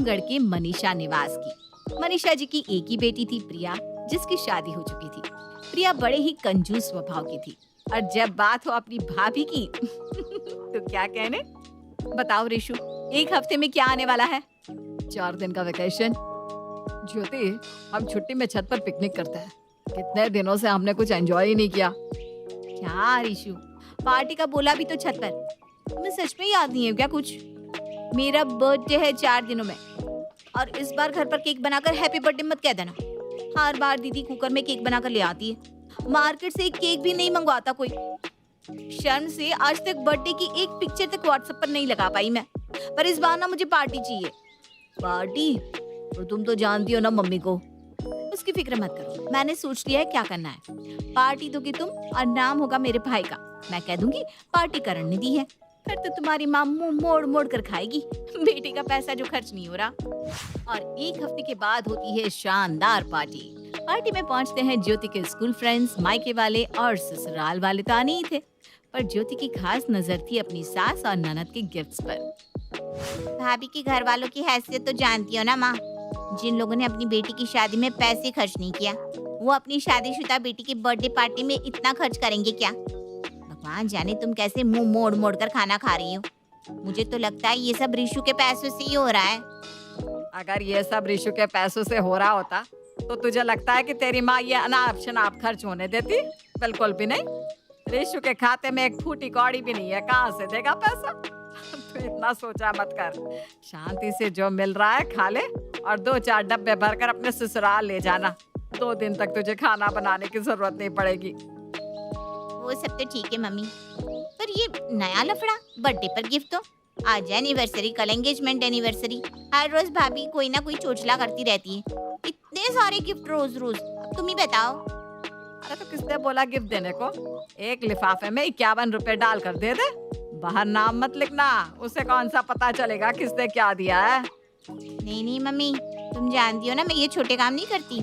गढ़ के मनीषा निवास की। मनीषा जी की एक ही बेटी थी प्रिया, जिसकी शादी हो चुकी थी। प्रिया बड़े ही कंजूस स्वभाव की थी और जब बात हो अपनी भाभी की तो क्या कहने। बताओ रिशु, एक हफ्ते में क्या आने वाला है? 4 दिन का वेकेशन। ज्योति, हम छुट्टी में छत पर पिकनिक करते हैं। कितने दिनों से हमने कुछ एंजॉय ही नहीं किया। क्या रिशु, पार्टी का बोला भी तो छत पर। तुम्हें सच में याद नहीं है क्या कुछ? मेरा बर्थडे है 4 दिनों में और इस बार घर पर केक बनाकर हैप्पी बर्थडे मत कह देना। हर बार दीदी कुकर में केक बनाकर ले आती है, मार्केट से एक केक भी नहीं मंगवाता कोई। शर्म से आज तक बर्थडे की एक पिक्चर तक व्हाट्सएप पर नहीं लगा पाई मैं। पर इस बार ना मुझे पार्टी चाहिए। पार्टी? और तुम तो जानती हो ना मम्मी को। उसकी फिक्र मत करो, मैंने सोच लिया है क्या करना है। पार्टी दोगी तुम और नाम होगा मेरे भाई का। मैं कह दूंगी पार्टी करण ने दी है, फिर तो तुम्हारी माँ मुंह मोड़ मोड़ कर खाएगी। बेटे का पैसा जो खर्च नहीं हो रहा। और एक हफ्ते के बाद होती है शानदार पार्टी। पार्टी में पहुंचते हैं ज्योति के स्कूल फ्रेंड्स, मायके वाले और ससुराल वाले तो आने ही थे, पर ज्योति की खास नजर थी अपनी सास और ननद के गिफ्ट्स पर। भाभी के घर वालों की हैसियत तो जानती हो ना माँ। जिन लोगों ने अपनी बेटी की शादी में पैसे खर्च नहीं किया, वो अपनी शादीशुदा बेटी की बर्थडे पार्टी में इतना खर्च करेंगे क्या? भगवान जाने तुम कैसे मुंह मोड़ मोड़ कर खाना खा रही हो। मुझे तो लगता है ये सब रिशु के पैसों से ही हो रहा है। अगर ये सब रिशु के पैसों से हो रहा होता तो तुझे लगता है कि तेरी माँ ये अनाप शनाप खर्च होने देती? बिल्कुल भी नहीं। रिशु के खाते में एक फूटी कौड़ी भी नहीं है, कहाँ से देगा पैसा? तो इतना सोचा मत कर। शांति से जो मिल रहा है खा ले और 2-4 डब्बे भरकर अपने ससुराल ले जाना। 2 दिन तक तुझे खाना बनाने की जरूरत नहीं पड़ेगी। वो सब तो ठीक है मम्मी, पर ये नया लफड़ा बर्थडे पर गिफ्ट तो आज एनिवर्सरी, कल एंगेजमेंट एनिवर्सरी, हर रोज भाभी कोई ना कोई चोचला करती रहती है। इतने सारे गिफ्ट रोज रोज, तुम ही बताओ। अरे तो किसने बोला गिफ्ट देने को? एक लिफाफे में 51 रुपए डाल कर दे दे। बाहर नाम मत लिखना, उसे कौन सा पता चलेगा किसने क्या दिया है। नहीं नहीं मम्मी, तुम जानती हो ना मैं ये छोटे काम नहीं करती।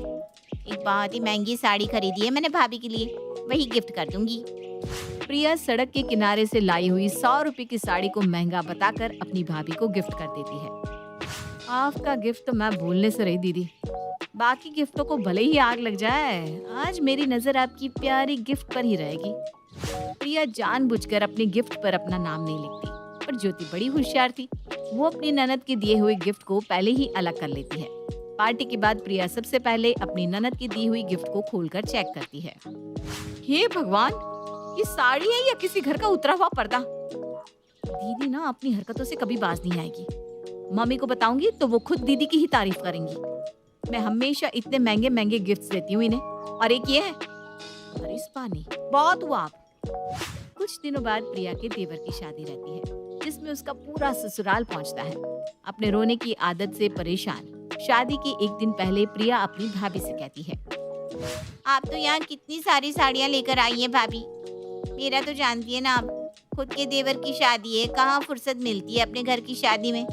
एक बहुत ही महंगी साड़ी खरीदी है मैंने भाभी के लिए, वही गिफ्ट कर दूंगी। प्रिया सड़क के किनारे से लाई हुई 100 रुपए की साड़ी को महंगा बताकर अपनी भाभी को गिफ्ट कर देती है। आपका गिफ्ट तो मैं भूलने से रही दीदी। बाकी गिफ्टों को भले ही आग लग जाए, आज मेरी नजर आपकी प्यारी गिफ्ट पर ही रहेगी। प्रिया जानबूझकर अपने गिफ्ट पर अपना नाम नहीं लिखती, पर ज्योति बड़ी होशियार थी। वो अपनी ननद के दिए हुए गिफ्ट को पहले ही अलग कर लेती है। पार्टी के बाद प्रिया सबसे पहले अपनी ननद की दी हुई गिफ्ट को खोलकर चेक करती है। हे भगवान, ये साड़ी है या किसी घर का उतरा हुआ पर्दा? दीदी ना अपनी हरकतों से कभी बाज नहीं आएगी। मम्मी को बताऊंगी तो वो खुद दीदी की ही तारीफ करेंगी। मैं हमेशा इतने महंगे महंगे गिफ्ट्स देती हूँ इन्हें, और एक ये है। अरे इस पानी बहुत हुआ आप। कुछ दिनों बाद प्रिया के देवर की शादी रहती है, जिसमें उसका पूरा ससुराल पहुंचता है। अपने रोने की आदत से परेशान शादी के एक दिन पहले प्रिया अपनी भाभी से कहती है, आप तो यहाँ कितनी सारी साड़ियाँ लेकर आई है भाभी। मेरा तो जानती है ना आप, खुद के देवर की शादी है, कहाँ फुर्सत मिलती है अपने घर की शादी में।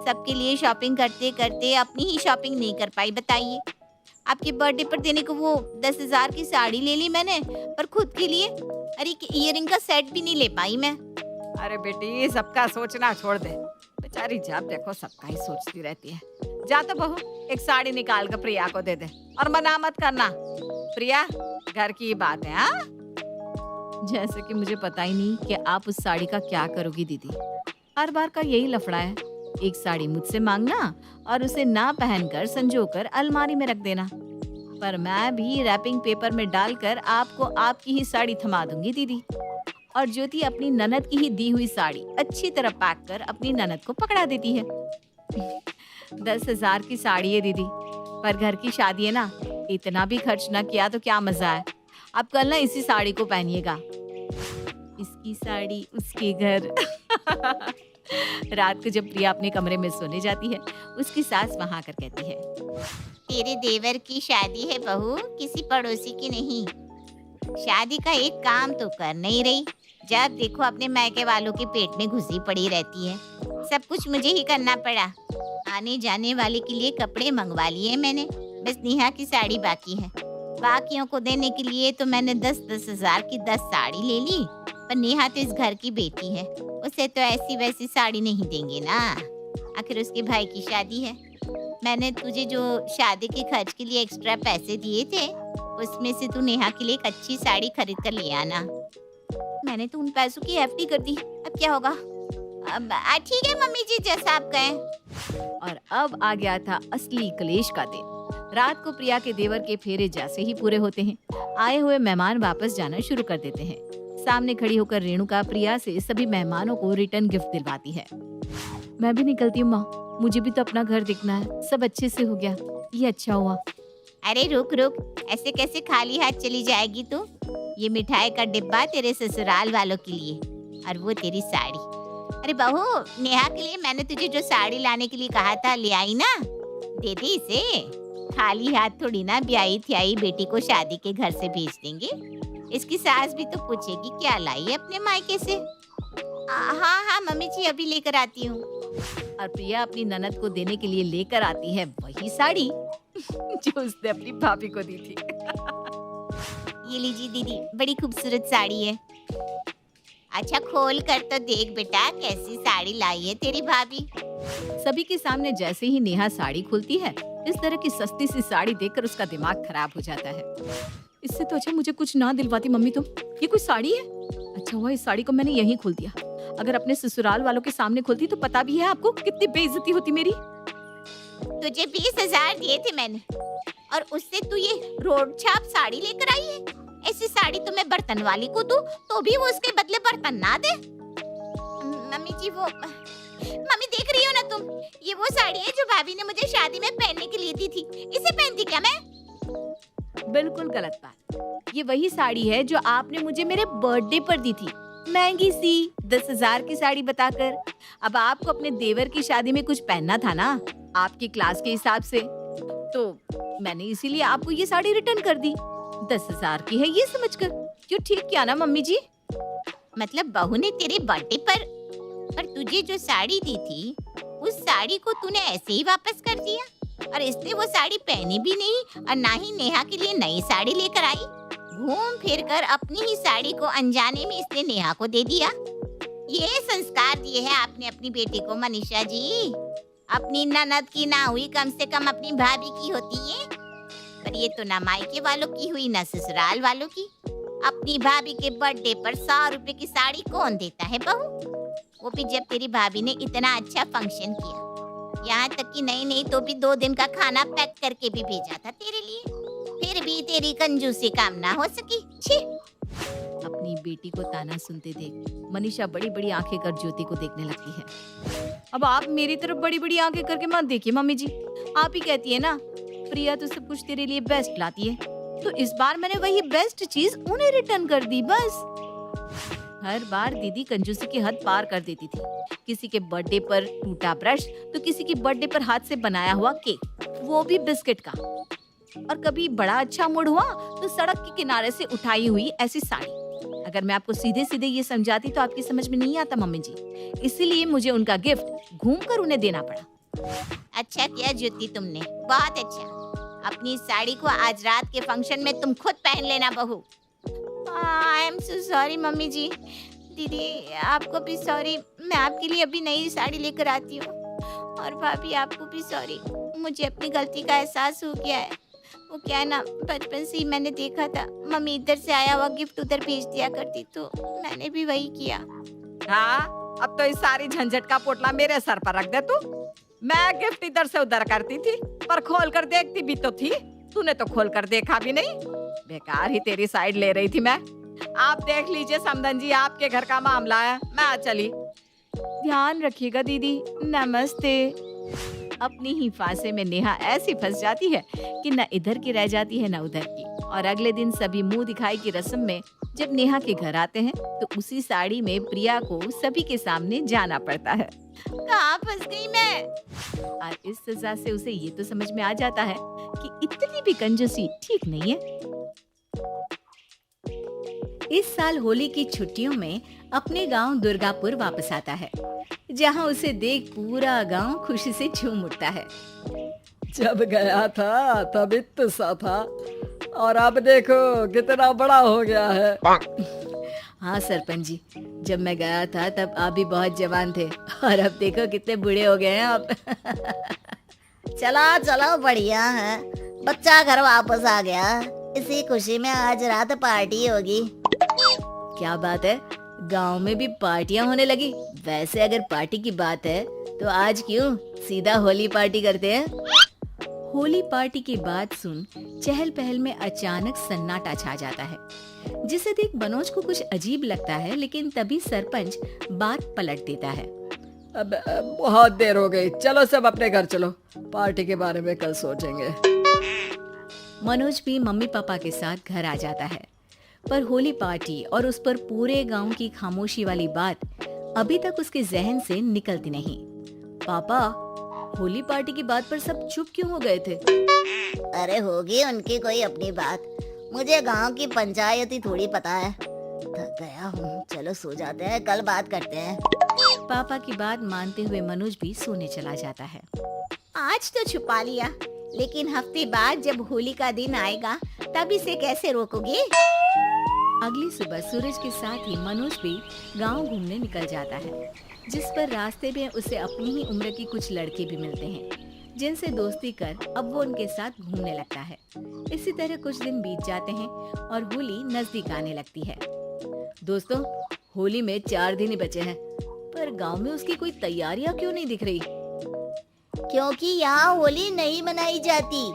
सबके लिए शॉपिंग करते करते अपनी ही शॉपिंग नहीं कर पाई, बताइए। आपके बर्थडे पर देने को वो 10,000 की साड़ी ले ली मैंने, पर खुद के लिए अरे इयररिंग का सेट भी नहीं ले पाई मैं। अरे बेटी, सबका सोचना छोड़ दे। बेचारी जब देखो सबका ही सोचती रहती है। जा तो बहू, एक साड़ी निकाल कर प्रिया को दे दे, और मना मत करना। प्रिया, घर की बात है। हाँ, जैसे कि मुझे पता ही नहीं कि आप उस साड़ी का क्या करोगी दीदी। हर बार का यही लफड़ा है, एक साड़ी मुझसे मांगना और उसे ना पहनकर संजोकर अलमारी में रख देना। पर मैं भी रैपिंग पेपर में डालकर आपको आपकी ही साड़ी थमा दूंगी दीदी। और ज्योति अपनी ननद की ही दी हुई साड़ी अच्छी तरह पैक कर अपनी ननद को पकड़ा देती है। 10,000 की साड़ी है दीदी, पर घर की शादी है ना, इतना भी खर्च ना किया तो क्या मजा है। अब कल ना इसी साड़ी को पहनिएगा। इसकी साड़ी उसके घर। रात को जब प्रिया अपने कमरे में सोने जाती है, उसकी सास वहां आकर कहती है, तेरे देवर की शादी है बहू, किसी पड़ोसी की नहीं। शादी का एक काम तो कर नहीं रही, जब देखो अपने मायके वालों के पेट में घुसी पड़ी रहती है। सब कुछ मुझे ही करना पड़ा। आने जाने वाले के लिए कपड़े मंगवा लिए मैंने, बस नेहा की साड़ी बाकी है। बाकियों को देने के लिए तो मैंने 10-10 हजार की 10 साड़ी ले ली, पर नेहा तो इस घर की बेटी है, उसे तो ऐसी वैसी साड़ी नहीं देंगे ना, आखिर उसके भाई की शादी है। मैंने तुझे जो शादी के खर्च के लिए एक्स्ट्रा पैसे दिए थे, उसमें से तू नेहा के लिए एक अच्छी साड़ी खरीद कर ले आना। मैंने तो उन पैसों की एफडी कर दी, अब क्या होगा? अब ठीक है मम्मी जी, जैसा आप कहें। और अब आ गया था असली कलेश का दिन। रात को प्रिया के देवर के फेरे जैसे ही पूरे होते हैं, आए हुए मेहमान वापस जाना शुरू कर देते हैं। सामने खड़ी होकर रेणुका प्रिया से सभी मेहमानों को रिटर्न गिफ्ट दिलवाती है। मैं भी निकलती हूँ माँ, मुझे भी तो अपना घर देखना है। सब अच्छे से हो गया, ये अच्छा हुआ। अरे रुक रुक, ऐसे कैसे खाली हाथ चली जाएगी तू? ये मिठाई का डिब्बा तेरे ससुराल वालों के लिए, और वो तेरी साड़ी। अरे बहू, नेहा के लिए मैंने तुझे जो साड़ी लाने के लिए कहा था, ले आई ना? दे दे इसे। खाली हाथ थोड़ी ना ब्याही थ्याई बेटी को शादी के घर से भेज देंगे। इसकी सास भी तो पूछेगी क्या लाई है अपने मायके से। हाँ हाँ मम्मी जी, अभी लेकर आती हूँ। और प्रिया अपनी ननद को देने के लिए लेकर आती है वही साड़ी जो उसने अपनी भाभी को दी थी। ये लीजिए दीदी, बड़ी खूबसूरत साड़ी है। अच्छा खोल कर तो देख बेटा, कैसी साड़ी लाई है तेरी भाभी। सभी के सामने जैसे ही नेहा साड़ी खोलती है, इस तरह की सस्ती सी साड़ी देखकर उसका दिमाग खराब हो जाता है। इससे तो अच्छा मुझे कुछ ना दिलवाती मम्मी तुम। ये कोई साड़ी है? अच्छा हुआ इस साड़ी को मैंने यहीं खोल दिया। अगर अपने ससुराल वालों के सामने खोलती तो पता भी है आपको कितनी बेइज्जती होती मेरी। तुझे 20,000 दिए थे मैंने, और उससे तू ये रोड छाप साड़ी लेकर आई है। ऐसी साड़ी तो मैं बर्तन वाली को दूं तो भी वो उसके बदले बर्तन ना दे। मम्मी जी, वो मम्मी देख रही हो ना तुम, ये वो साड़ी है जो भाभी ने मुझे शादी में पहनने के लिए दी थी। इसे पहनती क्या मैं? बिल्कुल गलत बात। ये वही साड़ी है जो आपने मुझे मेरे बर्थडे पर दी थी, महंगी सी 10,000 की साड़ी बताकर। अब आपको अपने देवर की शादी में कुछ पहनना था ना, आपकी क्लास के हिसाब से, तो मैंने इसीलिए आपको ये साड़ी रिटर्न कर दी। 10,000 की है ये समझकर। क्यों ठीक किया ना मम्मी जी? मतलब बहू ने तेरे बर्थडे पर तुझे जो साड़ी दी थी, उस साड़ी को तूने ऐसे ही वापस कर दिया, और इसने वो साड़ी पहनी भी नहीं और ना ही नेहा के लिए नई साड़ी लेकर आई। घूम फिर कर अपनी ही साड़ी को अनजाने में इसने नेहा को दे दिया। ये संस्कार दिए हैं आपने अपनी बेटी को मनीषा जी। अपनी ननद की ना हुई, कम से कम अपनी भाभी की होती है। पर ये तो ना मायके वालों की हुई ना ससुराल वालों की। अपनी भाभी के बर्थडे पर 100 रुपए की साड़ी कौन देता है बहू? वो भी जब तेरी भाभी ने इतना अच्छा फंक्शन किया, यहाँ तक कि नहीं तो भी 2 दिन का खाना पैक करके भी भेजा था तेरे लिए। फिर भी तेरी कंजूसी काम ना हो सकी। छी! अपनी बेटी को ताना सुनते देख मनीषा बड़ी बड़ी आंखें कर ज्योति को देखने लगती है। अब आप मेरी तरफ बड़ी बड़ी आंखें करके मत देखिए मम्मी जी। आप ही कहती है ना प्रिया तो सब कुछ तेरे लिए बेस्ट लाती है, तो इस बार मैंने वही बेस्ट चीज उन्हें रिटर्न कर दी बस। हर बार दीदी कंजूसी की हद पार कर देती थी। किसी के बर्थडे पर टूटा ब्रश तो किसी की बर्थडे पर हाथ से बनाया हुआ केक, वो भी बिस्किट का। और कभी बड़ा अच्छा मूड हुआ तो सड़क के किनारे से उठाई हुई ऐसी साड़ी। अगर मैं आपको सीधे सीधे ये समझाती तो आपकी समझ में नहीं आता मम्मी जी, इसीलिए मुझे उनका गिफ्ट घूमकर उन्हें देना पड़ा। अच्छा किया ज्योति तुमने, बहुत अच्छा। अपनी साड़ी को आज रात के फंक्शन में तुम खुद पहन लेना बहू। I am so sorry mummy ji. दीदी आपको भी सॉरी, मैं आपके लिए अभी नई साड़ी लेकर आती हूँ। और भाभी आपको भी सॉरी, मुझे अपनी गलती का एहसास हो गया है। वो क्या है ना, बचपन से ही मैंने देखा था मम्मी इधर से आया हुआ गिफ्ट उधर भेज दिया करती, तो मैंने भी वही किया। हाँ, अब तो इस सारी झंझट का पोटला मेरे सर पर रख दे तू। मैं गिफ्ट इधर से उधर करती थी, पर खोल कर देखती भी तो थी। तूने तो खोल कर देखा भी नहीं। बेकार ही तेरी साइड ले रही थी मैं। आप देख लीजिए समधन जी, आपके घर का मामला है, मैं चली। ध्यान रखिएगा दीदी, नमस्ते। अपनी ही फांसे में नेहा ऐसी फंस जाती है कि न इधर की रह जाती है न उधर की। और अगले दिन सभी मुंह दिखाई की रस्म में जब नेहा के घर आते हैं तो उसी साड़ी में प्रिया को सभी के सामने जाना पड़ता है। कहाँ फंस गई मैं? और इस सजा से उसे ये तो समझ में आ जाता है कि इतनी भी कंजूसी ठीक नहीं है। इस साल होली की छुट्टियों में अपने गांव दुर्गापुर वापस आता है, जहां उसे देख पूरा गांव खुशी से झूम उठता है। जब गया था तब इतना सा था और अब देखो कितना बड़ा हो गया है। हाँ सरपंच जी, जब मैं गया था तब आप भी बहुत जवान थे और अब देखो कितने बूढ़े हो गए हैं आप। चला चलो बढ़िया है, बच्चा घर वापस आ गया। इसी खुशी में आज रात पार्टी होगी। क्या बात है, गांव में भी पार्टियां होने लगी। वैसे अगर पार्टी की बात है तो आज क्यों सीधा होली पार्टी करते हैं। होली पार्टी की बात सुन चहल पहल में अचानक सन्नाटा छा जाता है, जिसे देख मनोज को कुछ अजीब लगता है। लेकिन तभी सरपंच बात पलट देता है। अब बहुत देर हो गई, चलो सब अपने घर चलो, पार्टी के बारे में कल सोचेंगे। मनोज भी मम्मी पापा के साथ घर आ जाता है, पर होली पार्टी और उस पर पूरे गांव की खामोशी वाली बात अभी तक उसके जहन से निकलती नहीं। पापा, होली पार्टी की बात पर सब चुप क्यों हो गए थे? अरे होगी उनकी कोई अपनी बात, मुझे गांव की पंचायत ही थोड़ी पता है। थक गया हूँ, चलो सो जाते हैं, कल बात करते हैं। पापा की बात मानते हुए मनोज भी सोने चला जाता है। आज तो छुपा लिया, लेकिन हफ्ते बाद जब होली का दिन आएगा तब इसे कैसे रोकोगे? अगली सुबह सूरज के साथ ही मनोज भी गांव घूमने निकल जाता है, जिस पर रास्ते में उसे अपनी ही उम्र की कुछ लड़के भी मिलते हैं, जिनसे दोस्ती कर अब वो उनके साथ घूमने लगता है। इसी तरह कुछ दिन बीत जाते हैं और होली नजदीक आने लगती है। दोस्तों, होली में 4 दिन ही बचे हैं, पर गांव में उसकी कोई तैयारियां क्यों नहीं दिख रही? क्योंकि यहाँ होली नहीं मनाई जाती।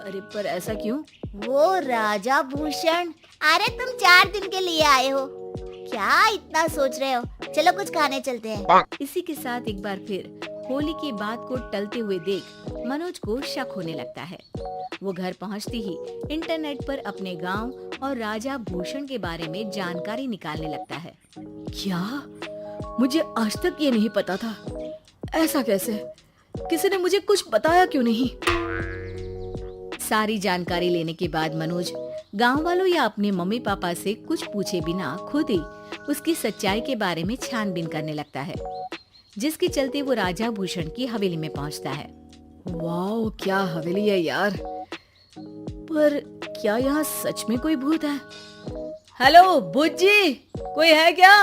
अरे पर ऐसा क्यों? वो राजा भूषण, अरे तुम 4 दिन के लिए आए हो, क्या इतना सोच रहे हो? चलो कुछ खाने चलते हैं। इसी के साथ एक बार फिर होली की बात को टलते हुए देख मनोज को शक होने लगता है। वो घर पहुंचते ही इंटरनेट पर अपने गांव और राजा भूषण के बारे में जानकारी निकालने लगता है। क्या? मुझे आज तक ये नहीं पता था। ऐसा कैसे? किसी ने मुझे कुछ बताया क्यों नहीं? सारी जानकारी लेने के बाद मनोज गांव वालों या अपने मम्मी पापा से कुछ पूछे बिना खुद ही उसकी सच्चाई के बारे में छानबीन करने लगता है, जिसके चलते वो राजा भूषण की हवेली में पहुंचता है। वाह, क्या हवेली है यार। पर क्या यहाँ सच में कोई भूत है? हेलो भूत जी, कोई है क्या?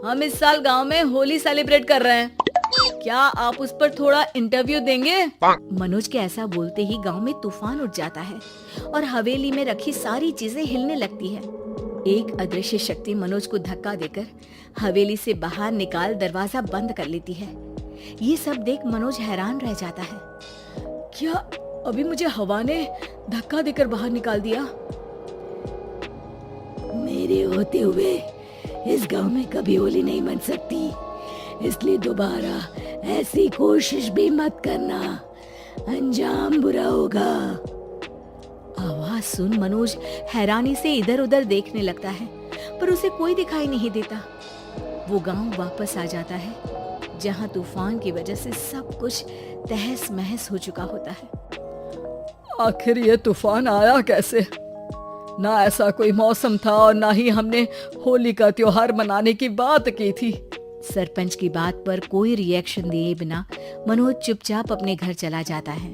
हम इस साल गांव में होली सेलिब्रेट कर रहे हैं, क्या आप उस पर थोड़ा इंटरव्यू देंगे? मनोज के ऐसा बोलते ही गांव में तूफान उठ जाता है और हवेली में रखी सारी चीजें हिलने लगती है। एक अदृश्य शक्ति मनोज को धक्का देकर हवेली से बाहर निकाल दरवाजा बंद कर लेती है। ये सब देख मनोज हैरान रह जाता है। क्या अभी मुझे हवा ने धक्का देकर बाहर निकाल दिया? मेरे होते हुए इस गांव में कभी होली नहीं मन सकती, इसलिए दोबारा ऐसी कोशिश भी मत करना, अंजाम बुरा होगा। आवाज सुन मनोज हैरानी से इधर उधर देखने लगता है, पर उसे कोई दिखाई नहीं देता। वो गांव वापस आ जाता है, जहां तूफान की वजह से सब कुछ तहस महस हो चुका होता है। आखिर ये तूफान आया कैसे? ना ऐसा कोई मौसम था और ना ही हमने होली का त्योहार मनाने की बात की थी। सरपंच की बात पर कोई रिएक्शन दिए बिना मनोज चुपचाप अपने घर चला जाता है।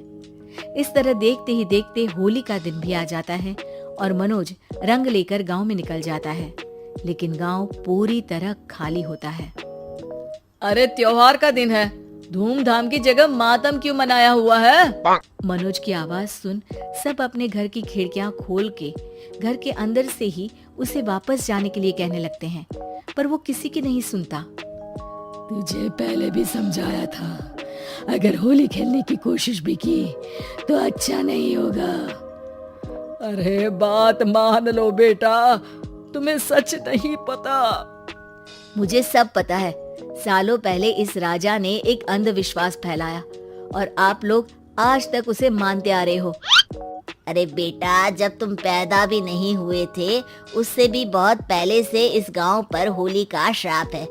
इस तरह देखते ही देखते होली का दिन भी आ जाता है और मनोज रंग लेकर गांव में निकल जाता है, लेकिन गांव पूरी तरह खाली होता है। अरे त्योहार का दिन है, धूमधाम की जगह मातम क्यों मनाया हुआ है? मनोज की आवाज सुन सब अपने घर की खिड़कियां खोल के घर के अंदर से ही उसे वापस जाने के लिए कहने लगते हैं, पर वो किसी की नहीं सुनता। तुझे पहले भी समझाया था, अगर होली खेलने की कोशिश भी की तो अच्छा नहीं होगा। अरे बात मान लो बेटा, तुम्हें सच नहीं पता। मुझे सब पता है। सालों पहले इस राजा ने एक अंधविश्वास फैलाया और आप लोग आज तक उसे मानते आ रहे हो। अरे बेटा, जब तुम पैदा भी नहीं हुए थे उससे भी बहुत पहले से इस गांव पर होली का श्राप है।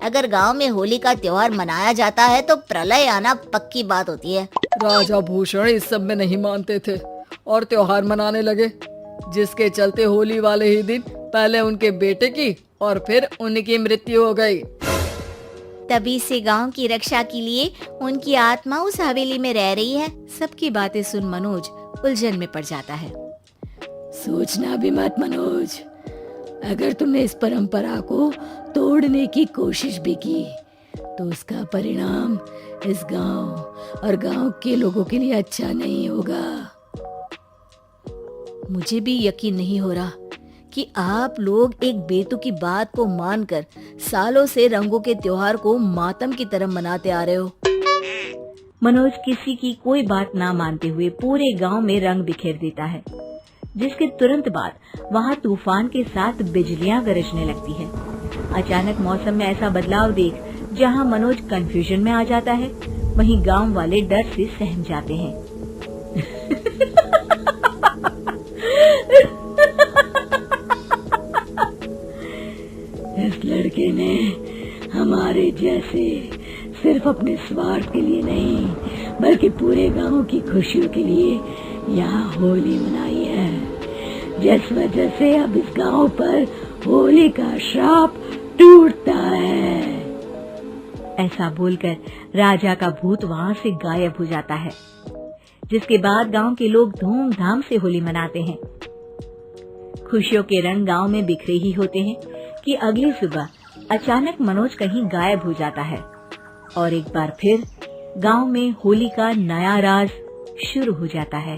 अगर गांव में होली का त्योहार मनाया जाता है तो प्रलय आना पक्की बात होती है। राजा भूषण इस सब में नहीं मानते थे और त्योहार मनाने लगे, जिसके चलते होली वाले ही दिन पहले उनके बेटे की और फिर उनकी मृत्यु हो गई। तभी से गांव की रक्षा के लिए उनकी आत्मा उस हवेली में रह रही है। सबकी बातें सुन मनोज उलझन में पड़ जाता है। सोचना भी मत मनोज, अगर तुमने इस परंपरा को तोड़ने की कोशिश भी की तो उसका परिणाम इस गांव और गांव के लोगों के लिए अच्छा नहीं होगा। मुझे भी यकीन नहीं हो रहा कि आप लोग एक बेतुकी बात को मानकर सालों से रंगों के त्योहार को मातम की तरह मनाते आ रहे हो। मनोज किसी की कोई बात ना मानते हुए पूरे गांव में रंग बिखेर देता है, जिसके तुरंत बाद वहां तूफान के साथ बिजलियां गरजने लगती है। अचानक मौसम में ऐसा बदलाव देख जहां मनोज कंफ्यूजन में आ जाता है, वहीं गांव वाले डर से सहम जाते हैं। इस लड़के ने हमारे जैसे सिर्फ अपने स्वार्थ के लिए नहीं बल्कि पूरे गांव की खुशियों के लिए यहाँ होली मनाई है, जिस वजह से अब इस गांव पर होली का श्राप टूटता है। ऐसा बोलकर राजा का भूत वहां से गायब हो जाता है, जिसके बाद गांव के लोग धूमधाम से होली मनाते हैं। खुशियों के रंग गांव में बिखरे ही होते हैं कि अगली सुबह अचानक मनोज कहीं गायब हो जाता है और एक बार फिर गांव में होली का नया राज शुरू हो जाता है।